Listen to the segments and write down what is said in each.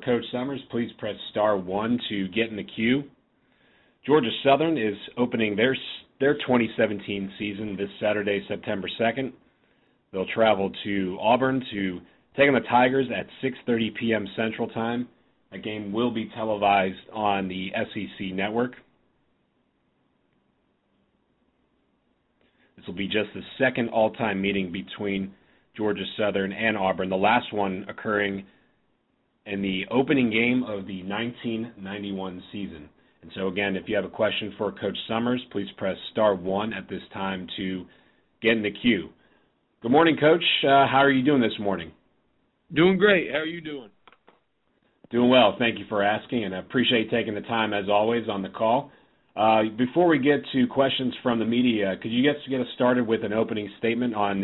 Coach Summers, please press star 1 to get in the queue. Georgia Southern is opening their 2017 season this Saturday, September 2nd. They'll travel to Auburn to take on the Tigers at 6:30 p.m. Central Time. That game will be televised on the SEC network. This will be just the second all-time meeting between Georgia Southern and Auburn, the last one occurring in the opening game of the 1991 season. And so, again, if you have a question for Coach Summers, please press star 1 at this time to get in the queue. Good morning, Coach. How are you doing this morning? Doing great. How are you doing? Doing well. Thank you for asking, and I appreciate taking the time, as always, on the call. Before we get to questions from the media, could you get us started with an opening statement on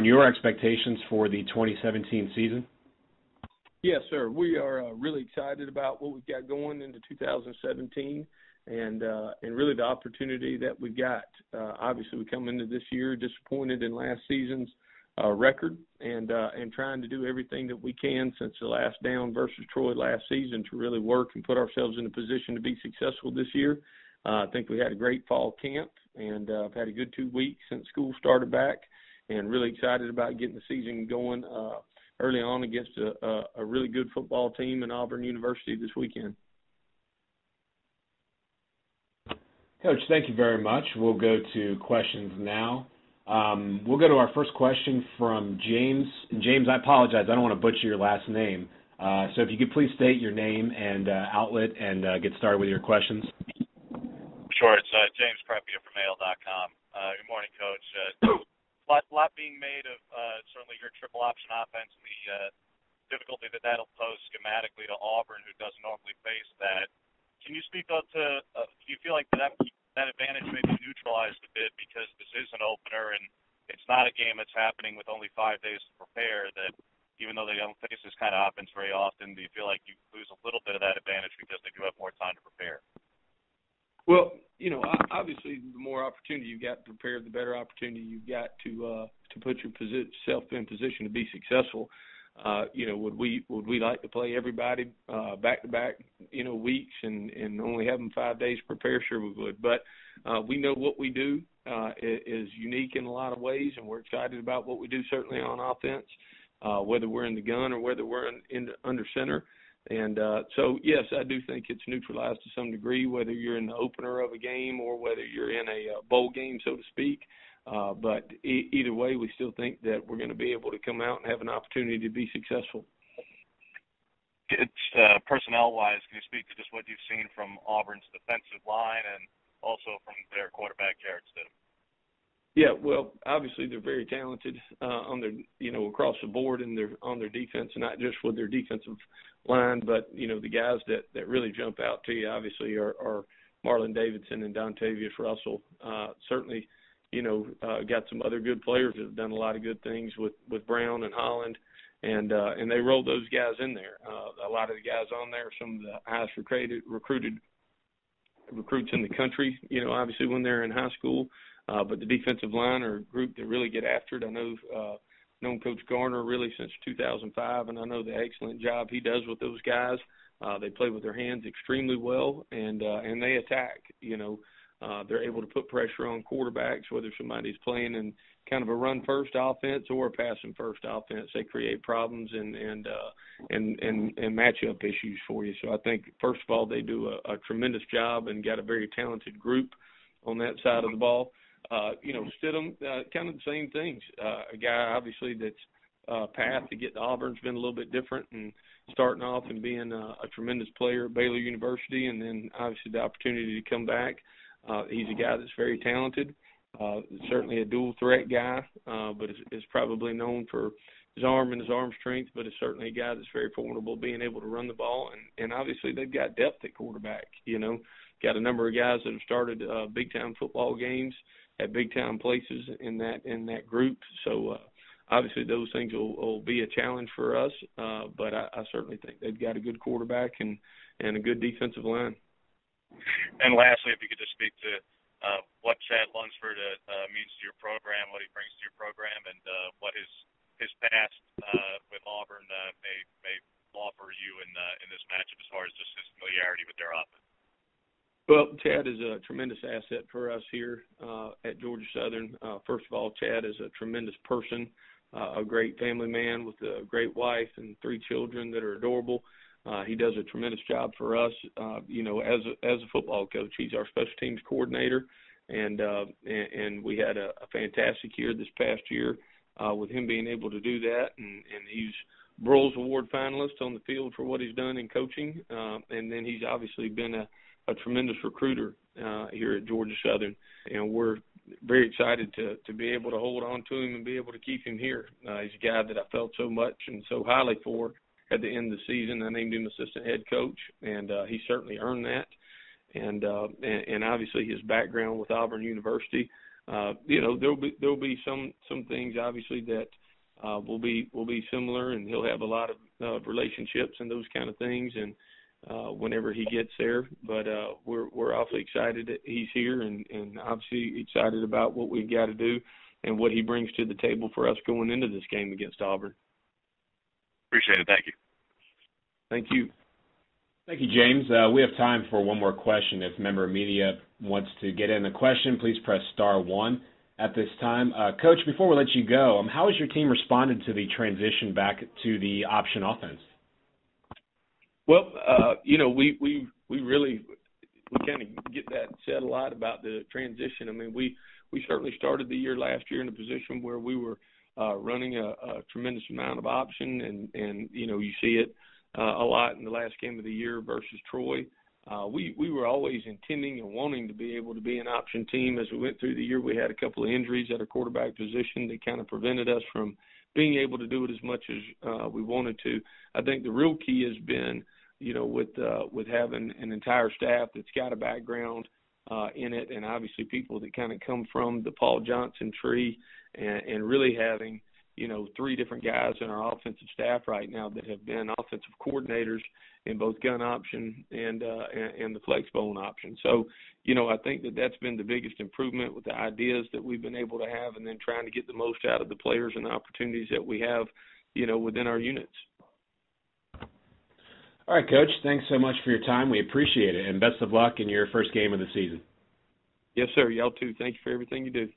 your expectations for the 2017 season? Yes, sir. We are really excited about what we've got going into 2017 and really the opportunity that we've got. Obviously, we come into this year disappointed in last season's record and trying to do everything that we can since the last down versus Troy last season to really work and put ourselves in a position to be successful this year. I think we had a great fall camp, and I've had a good 2 weeks since school started back, and really excited about getting the season going early on against a really good football team in Auburn University this weekend. Coach, thank you very much. We'll go to questions now. We'll go to our first question from James. James, I apologize. I don't want to butcher your last name. So if you could please state your name and outlet and get started with your questions. Sure. It's James Crepia from AL.com. Good morning, Coach. A lot being made of certainly your triple option offense and the difficulty that'll pose schematically to Auburn, who doesn't normally face that. Can you speak up to do you feel like that advantage may be neutralized a bit because this is an opener and it's not a game that's happening with only 5 days to prepare, that even though they don't face this kind of offense very often, do you feel like you lose a little bit of that advantage because they do have more time to prepare? Well, obviously, the more opportunity you've got to prepare, the better opportunity you've got to put yourself in position to be successful. Would we like to play everybody back-to-back, weeks and only have them 5 days to prepare? Sure we would. But we know what we do is unique in a lot of ways, and we're excited about what we do certainly on offense, whether we're in the gun or whether we're in under center. And so, yes, I do think it's neutralized to some degree, whether you're in the opener of a game or whether you're in a bowl game, so to speak. But either way, we still think that we're going to be able to come out and have an opportunity to be successful. It's personnel-wise, can you speak to just what you've seen from Auburn's defensive line and also from their quarterback, Garrett Stidham? Yeah, well, obviously they're very talented on their, across the board and on their defense, and not just with their defensive line, but the guys that really jump out to you obviously are Marlon Davidson and Dontavius Russell. Certainly, got some other good players that have done a lot of good things with Brown and Holland, and they rolled those guys in there. A lot of the guys on there are some of the highest recruited recruits in the country. Obviously when they're in high school. But the defensive line are a group that really get after it. I know known Coach Garner really since 2005, and I know the excellent job he does with those guys. They play with their hands extremely well, and they attack. They're able to put pressure on quarterbacks, whether somebody's playing in kind of a run-first offense or a passing-first offense. They create problems and matchup issues for you. So I think, first of all, they do a tremendous job and got a very talented group on that side of the ball. Stidham, kind of the same things. A guy, obviously, that's path to get to Auburn's been a little bit different, and starting off and being a tremendous player at Baylor University, and then obviously the opportunity to come back. He's a guy that's very talented, certainly a dual threat guy, but is probably known for his arm and his arm strength, but is certainly a guy that's very formidable, being able to run the ball. And obviously they've got depth at quarterback, got a number of guys that have started big-time football games at big-time places in that group. So obviously those things will be a challenge for us, but I certainly think they've got a good quarterback and a good defensive line. And lastly, if you could just speak to what Chad Lunsford means to your program, what he brings to your program, and what his past with Auburn may offer you in this matchup as far as just his familiarity with their offense? Well, Chad is a tremendous asset for us here at Georgia Southern. First of all, Chad is a tremendous person, a great family man with a great wife and 3 children that are adorable. He does a tremendous job for us, as a football coach. He's our special teams coordinator, and we had a fantastic year this past year with him being able to do that, and he's Broyles Award finalist on the field for what he's done in coaching, and then he's obviously been a tremendous recruiter here at Georgia Southern, and we're very excited to be able to hold on to him and be able to keep him here. He's a guy that I felt so much and so highly for at the end of the season. I named him assistant head coach, and he certainly earned that. And obviously his background with Auburn University, there'll be some things obviously that will be similar, and he'll have a lot of relationships and those kind of things, and whenever he gets there. But we're awfully excited that he's here, and obviously excited about what we've got to do and what he brings to the table for us going into this game against Auburn. Appreciate it. Thank you. Thank you. Thank you, James. We have time for one more question. If a member of media wants to get in a question, please press *1 at this time. Coach, before we let you go, how has your team responded to the transition back to the option offense? Well, we kind of get that said a lot about the transition. I mean, we certainly started the year last year in a position where we were running a tremendous amount of option, and you see it a lot in the last game of the year versus Troy. We were always intending and wanting to be able to be an option team. As we went through the year, we had a couple of injuries at our quarterback position that kind of prevented us from being able to do it as much as we wanted to. I think the real key has been, with having an entire staff that's got a background in it, and obviously people that kind of come from the Paul Johnson tree, and really having 3 different guys in our offensive staff right now that have been offensive coordinators in both gun option and the flex bone option. So, I think that's been the biggest improvement with the ideas that we've been able to have, and then trying to get the most out of the players and the opportunities that we have, within our units. All right, Coach, thanks so much for your time. We appreciate it, and best of luck in your first game of the season. Yes, sir. Y'all too. Thank you for everything you do.